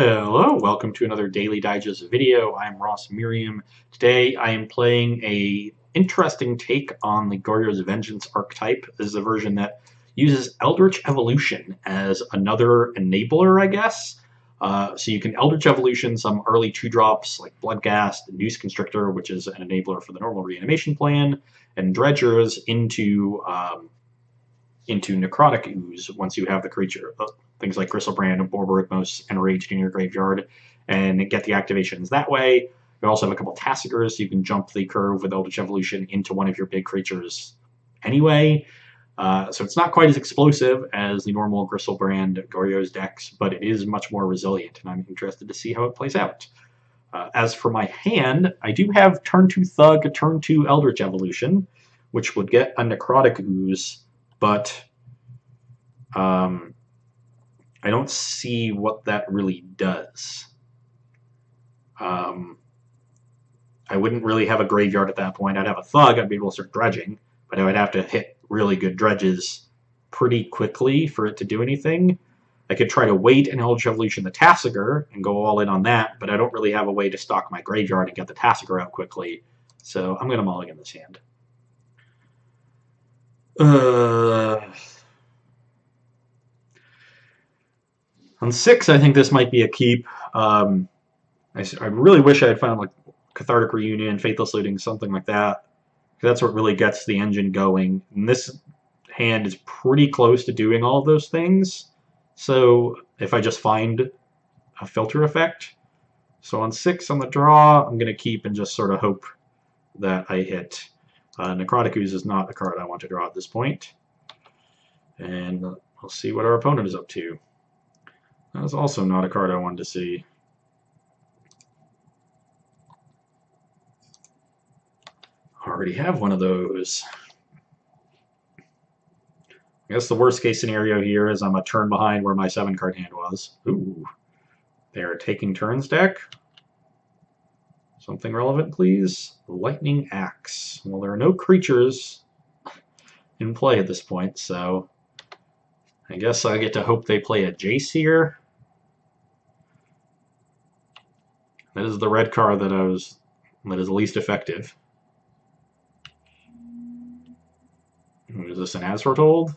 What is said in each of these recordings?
Hello, welcome to another Daily Digest video. I'm Ross Merriam. Today I am playing a interesting take on the Goryo's Vengeance archetype. This is a version that uses Eldritch Evolution as another enabler, I guess. So you can Eldritch Evolution some early 2-drops like Bloodghast, Noose Constrictor, which is an enabler for the normal reanimation plan, and Dredgers into Necrotic Ooze once you have the creature. Things like Gristlebrand and Borborygmos enraged in your graveyard, and get the activations that way. You also have a couple Tassigers, so you can jump the curve with Eldritch Evolution into one of your big creatures anyway. So it's not quite as explosive as the normal Gristlebrand Goryo's decks, but it is much more resilient, and I'm interested to see how it plays out. As for my hand, I do have turn 2 Thug, turn 2 Eldritch Evolution, which would get a Necrotic Ooze, but I don't see what that really does. I wouldn't really have a graveyard at that point. I'd have a Thug, I'd be able to start dredging, but I would have to hit really good dredges pretty quickly for it to do anything. I could try to wait and Eldritch Evolution the Tassiger and go all in on that, but I don't really have a way to stock my graveyard and get the Tassiger out quickly, so I'm going to mulligan this hand. On 6, I think this might be a keep. I really wish I had found like Cathartic Reunion, Faithless Looting, something like that. That's what really gets the engine going. And this hand is pretty close to doing all of those things. So if I just find a filter effect. So on 6 on the draw, I'm going to keep and just sort of hope that I hit. Necrotic Ooze is not a card I want to draw at this point. And we'll see what our opponent is up to. That's also not a card I wanted to see. Already have one of those. I guess the worst case scenario here is I'm a turn behind where my 7-card hand was. Ooh. They're taking turns deck. Something relevant, please. Lightning Axe. Well, there are no creatures in play at this point, so I guess I get to hope they play a Jace here. That is the red card that is the least effective. Is this an As Foretold?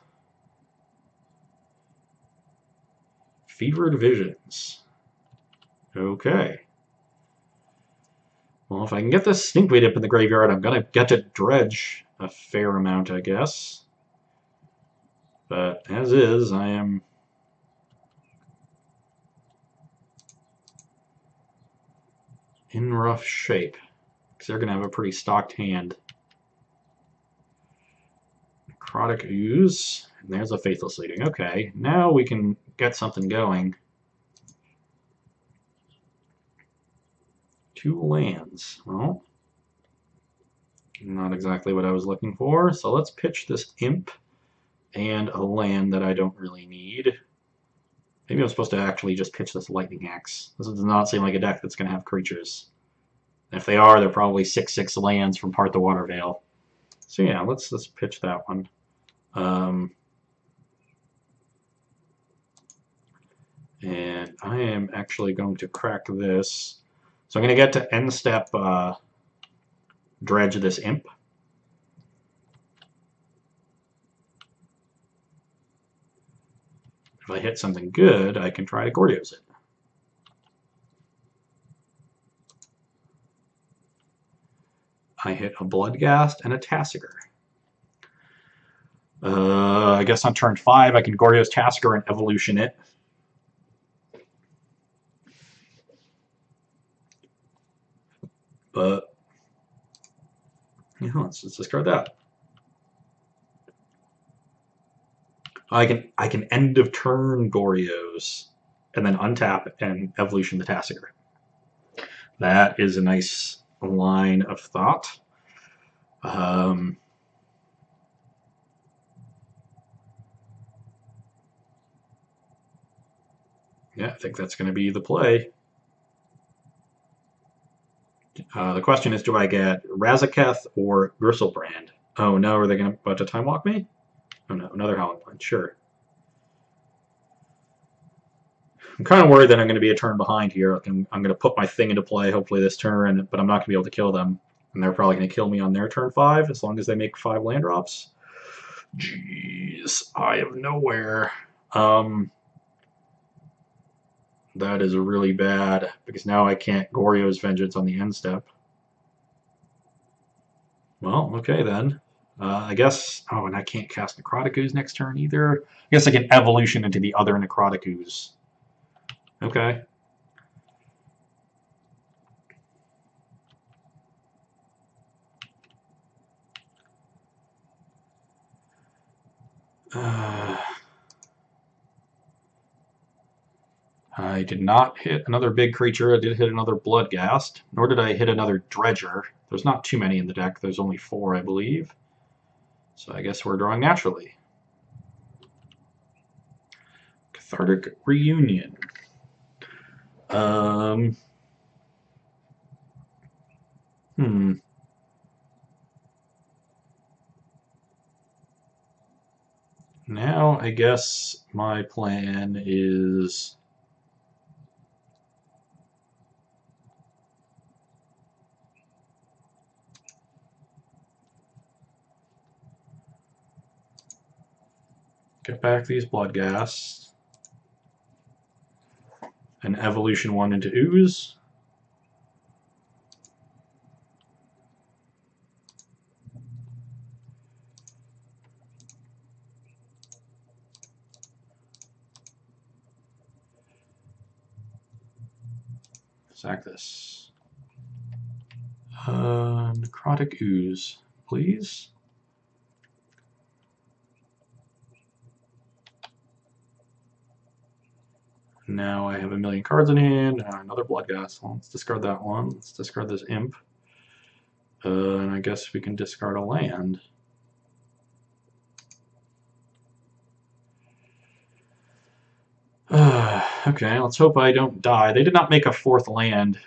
Fevered Visions. Okay. Well, if I can get this Stinkweed up in the graveyard, I'm going to get to dredge a fair amount, I guess. But as is, I am in rough shape, because they're going to have a pretty stocked hand. Necrotic Ooze, and there's a Faithless Looting. Okay, now we can get something going. 2 lands. Well, not exactly what I was looking for, so let's pitch this Imp and a land that I don't really need. Maybe I'm supposed to actually just pitch this Lightning Axe. This does not seem like a deck that's going to have creatures. And if they are, they're probably 6/6 lands from Part the Water Veil. So yeah, let's pitch that one. And I am actually going to crack this. So I'm going to get to end step dredge this Imp. If I hit something good, I can try to Goryo's it. I hit a Bloodghast and a Tassiger. I guess on turn 5 I can Goryo's Tassiger and Evolution it. But yeah, let's discard that. I can end of turn Goryo's and then untap and Evolution the Tassiger. That is a nice line of thought. Yeah, I think that's going to be the play. The question is, do I get Razaketh or Gristlebrand? Oh no, are they going to time walk me? Oh no, another Howling Blind, sure. I'm kind of worried that I'm going to be a turn behind here. I'm going to put my thing into play, hopefully this turn, but I'm not going to be able to kill them. And they're probably going to kill me on their turn 5, as long as they make 5 land drops. Jeez, Eye of Nowhere. That is really bad, because now I can't Goryo's Vengeance on the end step. Well, okay then. I guess... Oh, and I can't cast Necrotic Ooze next turn either. I guess I can Evolution into the other Necrotic Ooze. Okay. I did not hit another big creature. I did hit another Bloodghast, nor did I hit another Dredger. There's not too many in the deck. There's only 4, I believe. So I guess we're drawing naturally. Cathartic Reunion. Now I guess my plan is... get back these Bloodghasts. And Evolution 1 into Ooze. Sack this. Necrotic Ooze, please. Now I have a million cards in hand. Another Bloodghast. Well, let's discard that one. Let's discard this Imp. And I guess we can discard a land. Okay, let's hope I don't die. They did not make a 4th land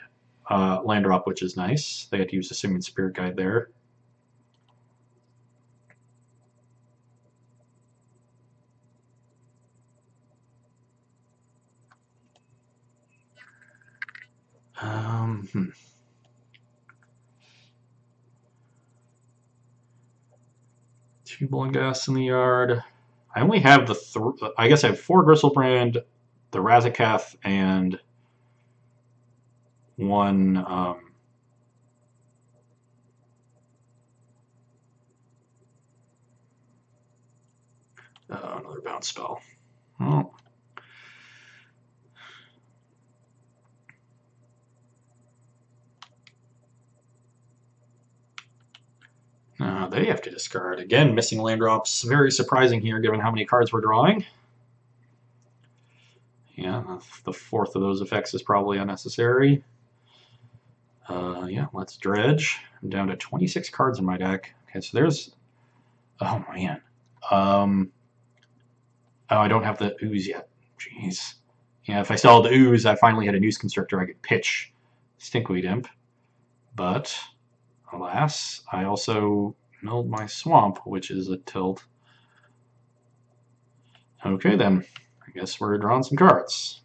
drop, which is nice. They had to use the Simian Spirit Guide there. Two Bloodghasts in the yard. I only have the I guess I have 4 Gristlebrand, the Razakath, and 1 another bounce spell. Oh. They have to discard. Again, missing land drops. Very surprising here, given how many cards we're drawing. Yeah, the 4th of those effects is probably unnecessary. Yeah, let's dredge. I'm down to 26 cards in my deck. Okay, so there's... Oh, man. Oh, I don't have the Ooze yet. Jeez. Yeah, if I still had the Ooze, I finally had a Noose Constrictor I could pitch Stinkweed Imp. But, alas, I also milled my Swamp, which is a tilt. Okay, then. I guess we're drawing some cards.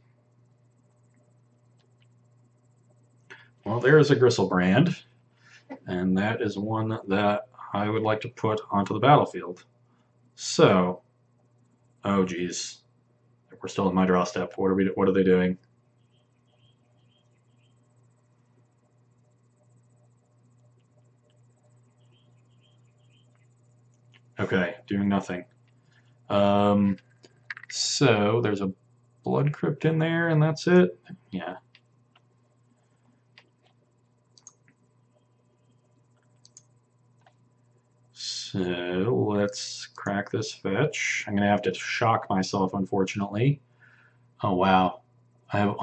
Well, there's a Gristlebrand, and that is one that I would like to put onto the battlefield. So, oh geez, we're still in my draw step. What are they doing? Okay, doing nothing. So there's a Blood Crypt in there, and that's it. Yeah. So let's crack this fetch. I'm gonna have to shock myself, unfortunately. Oh wow, I have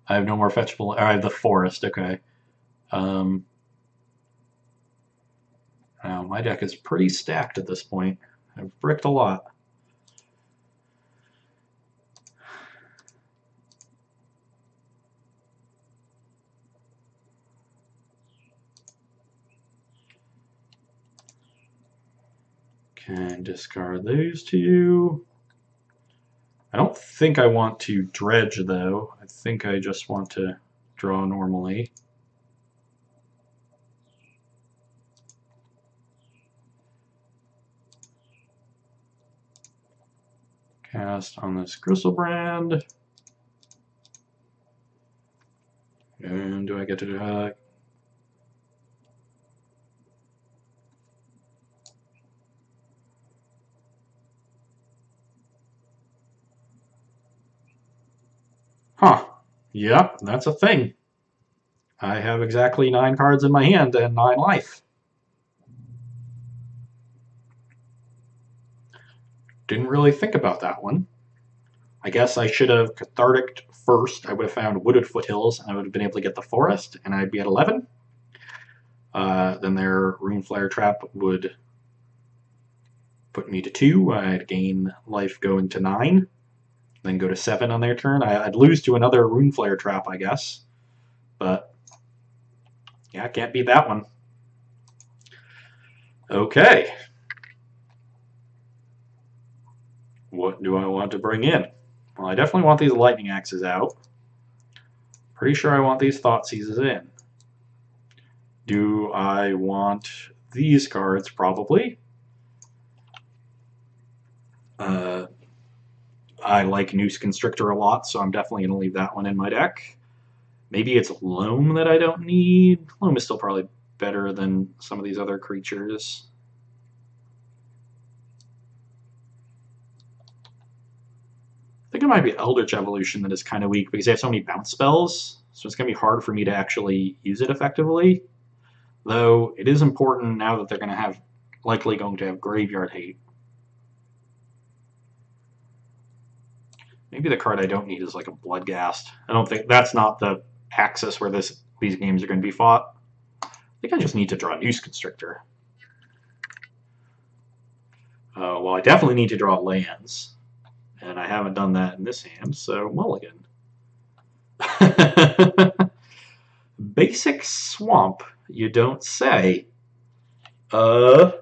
I have no more fetchable. I have the Forest. Okay. Now my deck is pretty stacked at this point. I've bricked a lot. Can discard those 2. I don't think I want to dredge, though. I think I just want to draw normally. Cast on this Griselbrand. And do I get to huh. Yep, that's a thing. I have exactly 9 cards in my hand and 9 life. Didn't really think about that one. I guess I should have Cathartic first. I would have found Wooded Foothills, and I would have been able to get the Forest, and I'd be at 11. Then their Rune Flare Trap would put me to 2. I'd gain life going to 9. Then go to 7 on their turn. I'd lose to another Rune Flare Trap, I guess. But, yeah, can't beat that one. Okay. What do I want to bring in? Well, I definitely want these Lightning Axes out. Pretty sure I want these Thoughtseizes in. Do I want these cards? Probably. I like Noose Constrictor a lot, so I'm definitely going to leave that one in my deck. Maybe it's Loam that I don't need. Loam is still probably better than some of these other creatures. I think it might be Eldritch Evolution that is kind of weak because they have so many bounce spells, so it's going to be hard for me to actually use it effectively. Though it is important now that they're going to have, likely going to have Graveyard Hate. Maybe the card I don't need is like a Bloodghast. I don't think that's not the axis where these games are going to be fought. I think I just need to draw Noose Constrictor. Well, I definitely need to draw lands, and I haven't done that in this hand, so mulligan. Basic Swamp, you don't say. How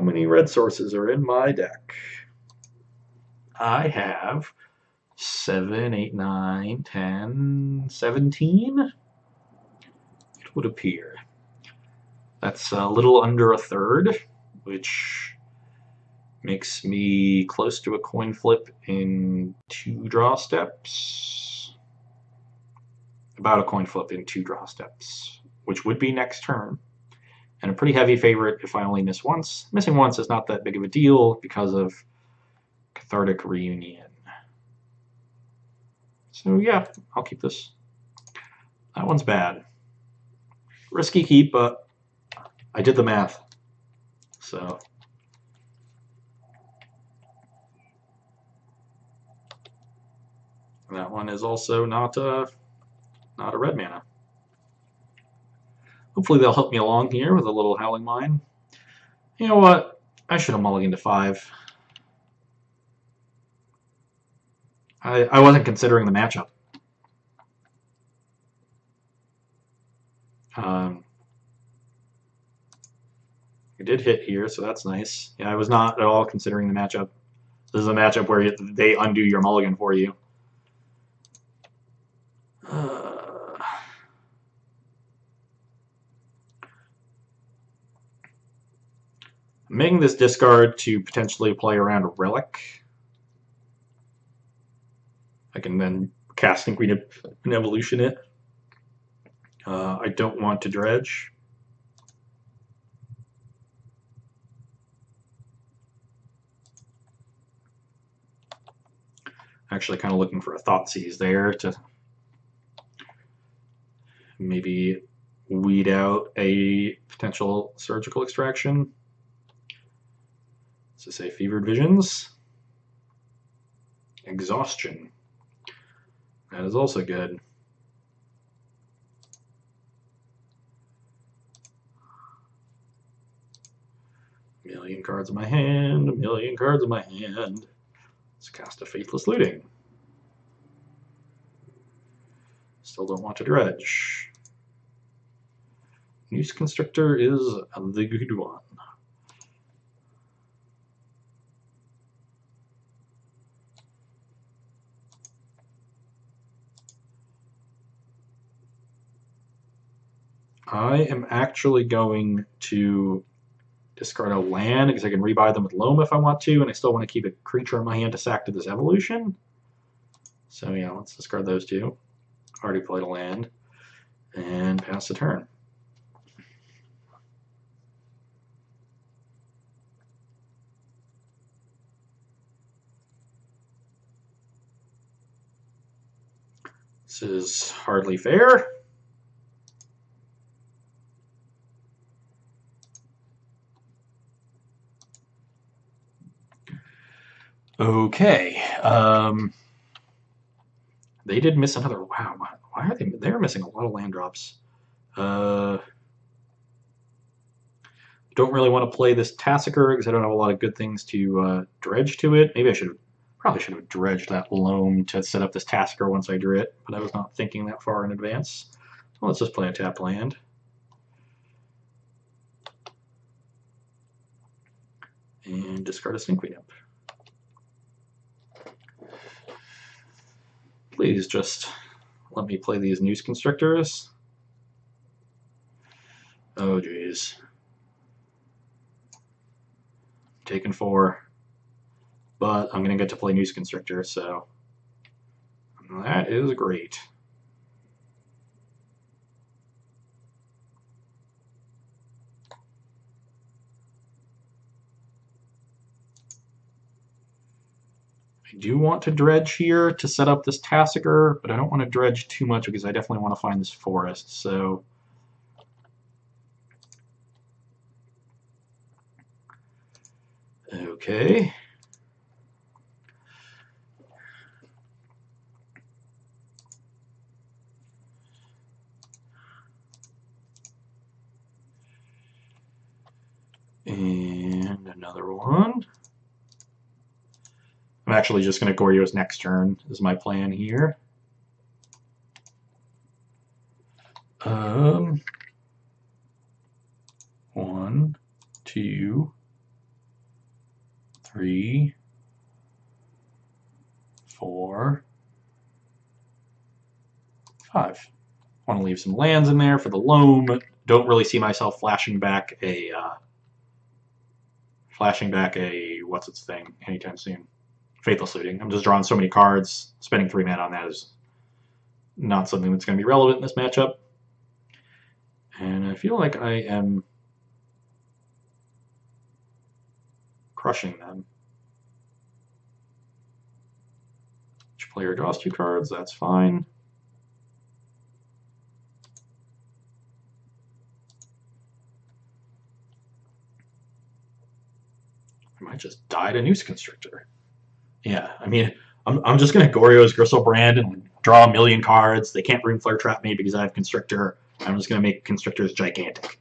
many red sources are in my deck? I have 7, 8, 9, 10, 17, it would appear. That's a little under a third, which makes me close to a coin flip in 2 draw steps. About a coin flip in 2 draw steps, which would be next turn. And a pretty heavy favorite if I only miss once. Missing once is not that big of a deal because of Cathartic Reunion. So yeah, I'll keep this. That one's bad. Risky keep, but I did the math. So that one is also not a red mana. Hopefully they'll help me along here with a little Howling Mine. You know what? I should have mulliganed to 5. I wasn't considering the matchup. It did hit here, so that's nice. Yeah, I was not at all considering the matchup. This is a matchup where they undo your mulligan for you. I'm making this discard to potentially play around a Relic. I can then cast and Queen and Evolution it. I don't want to dredge. Actually kind of looking for a Thoughtseize there to maybe weed out a potential surgical extraction. So say Fevered Visions. Exhaustion. That is also good. A million cards in my hand, a million cards in my hand. Let's cast a Faithless Looting. Still don't want to dredge. Noose Constrictor is the good one. I am actually going to discard a land because I can rebuy them with loam if I want to, and I still want to keep a creature in my hand to sack to this evolution. So yeah, let's discard those two. Already played a land. And pass the turn. This is hardly fair. Okay. They did miss another. Wow. Why are they? They're missing a lot of land drops. Don't really want to play this Tassiker because I don't have a lot of good things to dredge to it. Maybe I probably should have dredged that loam to set up this Tassiker once I drew it, but I was not thinking that far in advance. So let's just play a tap land. And discard a Stinkweed Imp. Please just let me play these Noose Constrictors. Oh, geez. Taking 4. But I'm going to get to play Noose Constrictor, so that is great. I do want to dredge here to set up this Tassiker, but I don't want to dredge too much because I definitely want to find this forest, so... Okay. And another one. I'm actually just going to Goryo's next turn is my plan here. 1, 2, 3, 4, 5. Want to leave some lands in there for the loam. Don't really see myself flashing back a what's its thing anytime soon. Faithless Looting. I'm just drawing so many cards. Spending 3 mana on that is not something that's going to be relevant in this matchup. And I feel like I am crushing them. Each player draws 2 cards. That's fine. I might just die to Noose Constrictor. Yeah, I mean, I'm just going to Goryo's Gristlebrand and draw a million cards. They can't Rune Flare Trap me because I have Constrictor. I'm just going to make Constrictors gigantic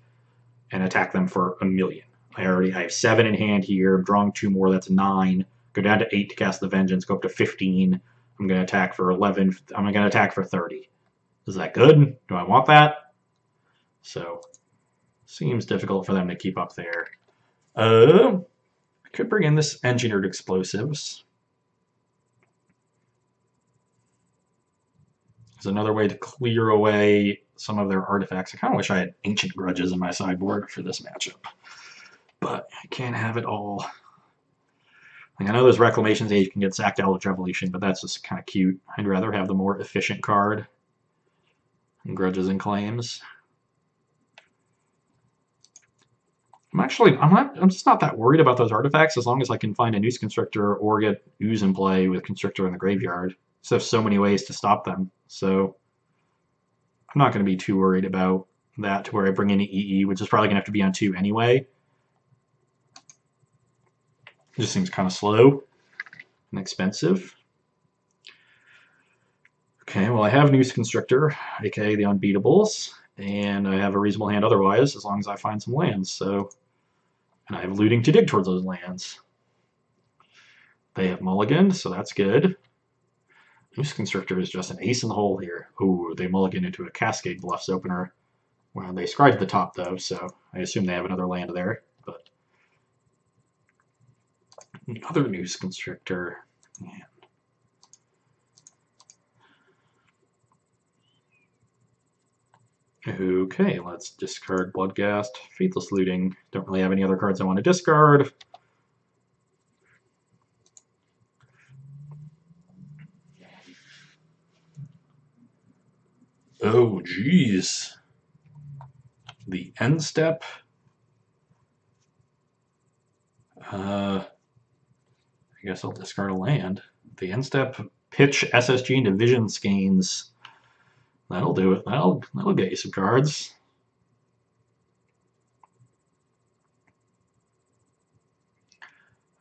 and attack them for a million. I have 7 in hand here. I'm drawing 2 more. That's 9. Go down to 8 to cast the Vengeance. Go up to 15. I'm going to attack for 11. I'm going to attack for 30. Is that good? Do I want that? So, seems difficult for them to keep up there. I could bring in this Engineered Explosives. It's another way to clear away some of their artifacts. I kind of wish I had Ancient Grudges in my sideboard for this matchup, but I can't have it all. Like, I know those Reclamation's Age can get sacked out with Revolution, but that's just kind of cute. I'd rather have the more efficient card in Grudges and Claims. I'm just not that worried about those artifacts as long as I can find a Noose Constrictor or get Ooze in play with Constrictor in the graveyard. So there's so many ways to stop them. So I'm not going to be too worried about that to where I bring in EE, which is probably going to have to be on 2 anyway. It just seems kind of slow and expensive. Okay, well I have Noose Constrictor, aka the Unbeatables, and I have a reasonable hand otherwise as long as I find some lands. So, and I have looting to dig towards those lands. They have mulliganed, so that's good. Noose Constrictor is just an ace in the hole here. Ooh, they mulligan into a Cascade Bluffs opener. Well, they scryed the top though, so I assume they have another land there. But another Noose Constrictor. Man. Okay, let's discard Bloodghast, Faithless Looting. Don't really have any other cards I want to discard. Oh, geez. The end step. I guess I'll discard a land. The end step, pitch SSG into Vision Skeins. That'll do it. That'll get you some cards.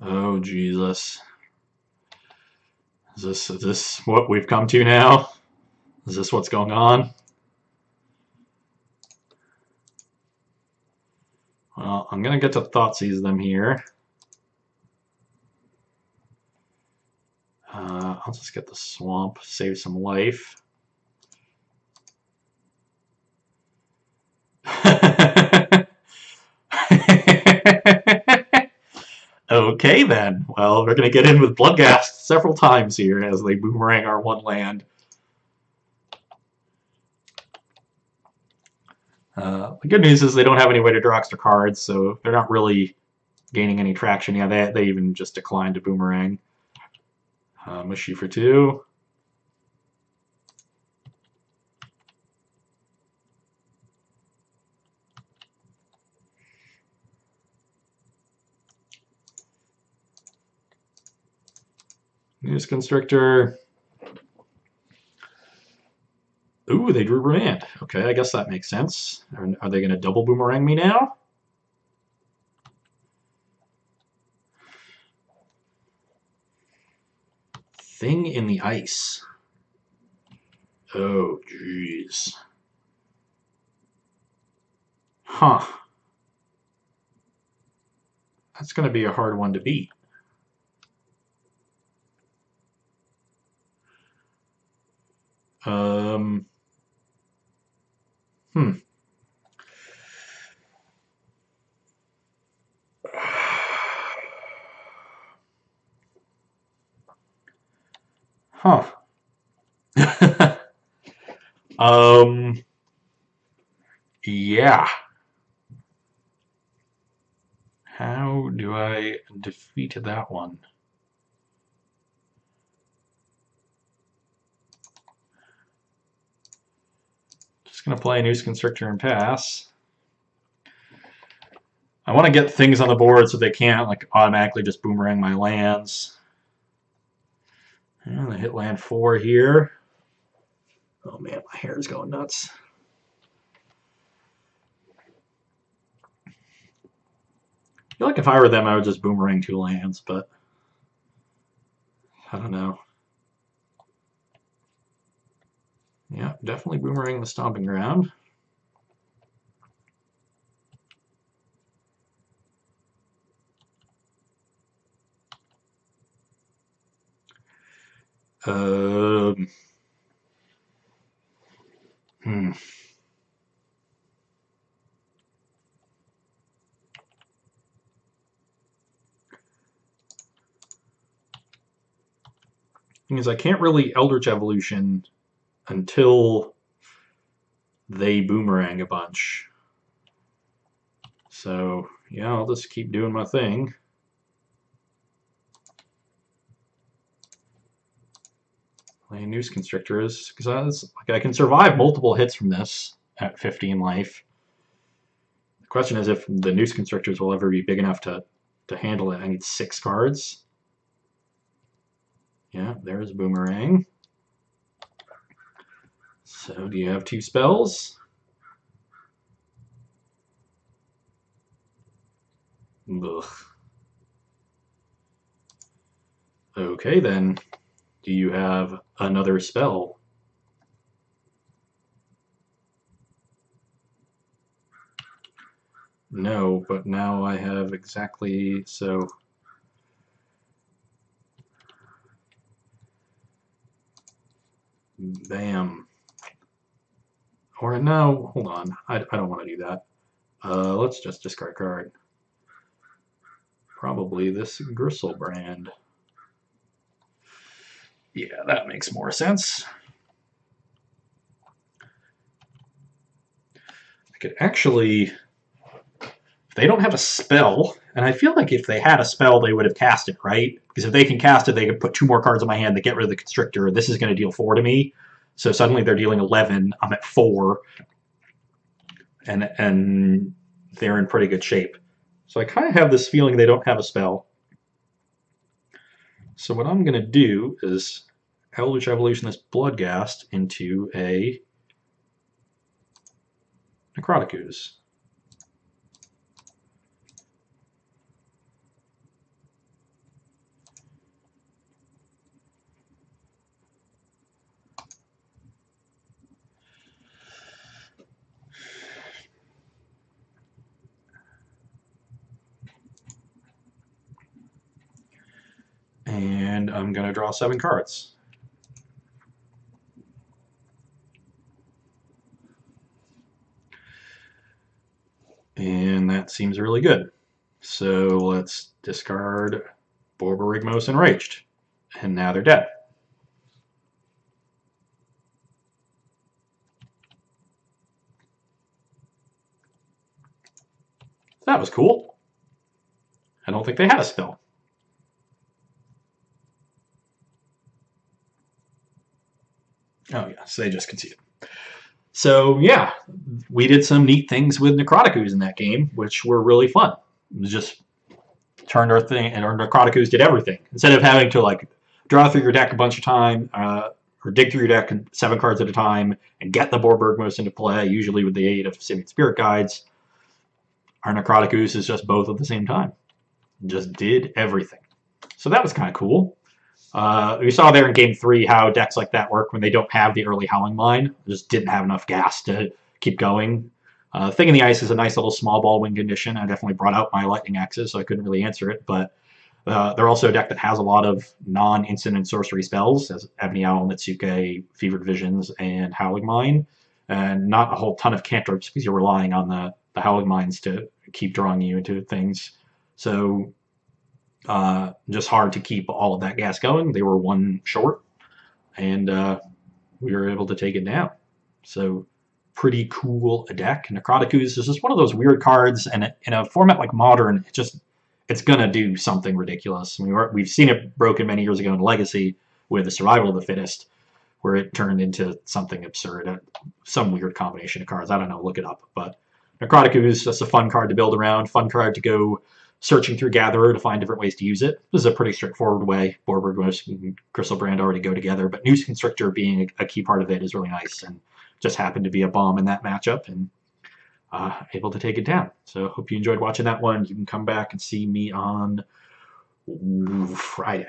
Oh, Jesus. Is this what we've come to now? Is this what's going on? Well, I'm going to get to Thoughtseize them here. I'll just get the Swamp, save some life. Okay then. Well, we're going to get in with Bloodghast several times here as they boomerang our one land. The good news is they don't have any way to draw extra cards, so they're not really gaining any traction. Yeah, they even just declined to boomerang. Mushy for 2. News Constrictor. Ooh, they drew Remand. Okay, I guess that makes sense. Are they going to double boomerang me now? Thing in the Ice. Oh, jeez. Huh. That's going to be a hard one to beat. Hmm. Huh. Yeah. How do I defeat that one? Just gonna play a Noose Constrictor and pass. I want to get things on the board so they can't like automatically just boomerang my lands. And I hit land 4 here. Oh man, my hair is going nuts. I feel like if I were them, I would just boomerang 2 lands, but I don't know. Yeah, definitely boomerang the Stomping Ground. Hmm. Because I can't really Eldritch Evolution until they boomerang a bunch. So, yeah, I'll just keep doing my thing. Playing Noose Constrictors, because I can survive multiple hits from this at 15 life. The question is if the Noose Constrictors will ever be big enough to handle it. I need 6 cards. Yeah, there's Boomerang. So, do you have 2 spells? Ugh. Okay, then. Do you have another spell? No, but now I have exactly so. Bam. Or no, hold on. I don't want to do that. Let's just discard card. Probably this Gristlebrand. Yeah, that makes more sense. could actually, if they don't have a spell, and I feel like if they had a spell, they would have cast it, right? Because if they can cast it, they could put 2 more cards in my hand to get rid of the Constrictor. This is going to deal 4 to me. So suddenly they're dealing 11. I'm at 4. And they're in pretty good shape. So I kind of have this feeling they don't have a spell. So what I'm going to do is Eldritch Evolution this Bloodghast into a Necrotic Ooze. And I'm going to draw 7 cards. And that seems really good. So let's discard Borborygmos Enraged. And now they're dead. That was cool. I don't think they had a spell. Oh yeah, so they just conceded. So yeah, we did some neat things with Necrotic Ooze in that game, which were really fun. It was just turned our thing, and our Necrotic Ooze did everything. Instead of having to like draw through your deck a bunch of time, or dig through your deck 7 cards at a time, and get the Borborygmos into play, usually with the aid of Simian Spirit Guides, our Necrotic Ooze is just both at the same time. It just did everything. So that was kind of cool. We saw there in Game 3 how decks like that work when they don't have the early Howling Mine. Just didn't have enough gas to keep going. Thing in the Ice is a nice little small ball win condition. I definitely brought out my Lightning Axes, so I couldn't really answer it. But they're also a deck that has a lot of non-instant and sorcery spells, as Ebony Owl, Nitsuke, Fevered Visions, and Howling Mine. And not a whole ton of cantrips because you're relying on the Howling Mines to keep drawing you into things. So just hard to keep all of that gas going. They were 1 short, and we were able to take it down. So pretty cool a deck. Necrotic Ooze is just one of those weird cards, and in a format like Modern, it's gonna do something ridiculous. I mean, we've seen it broken many years ago in Legacy with the Survival of the Fittest, where it turned into something absurd, some weird combination of cards. I don't know, look it up. But Necrotic Ooze, that's a fun card to build around, fun card to go searching through Gatherer to find different ways to use it. This is a pretty straightforward way. Borborygmos and Griselbrand already go together, but Noose Constrictor being a key part of it is really nice, and just happened to be a bomb in that matchup, and able to take it down. So hope you enjoyed watching that one. You can come back and see me on Friday.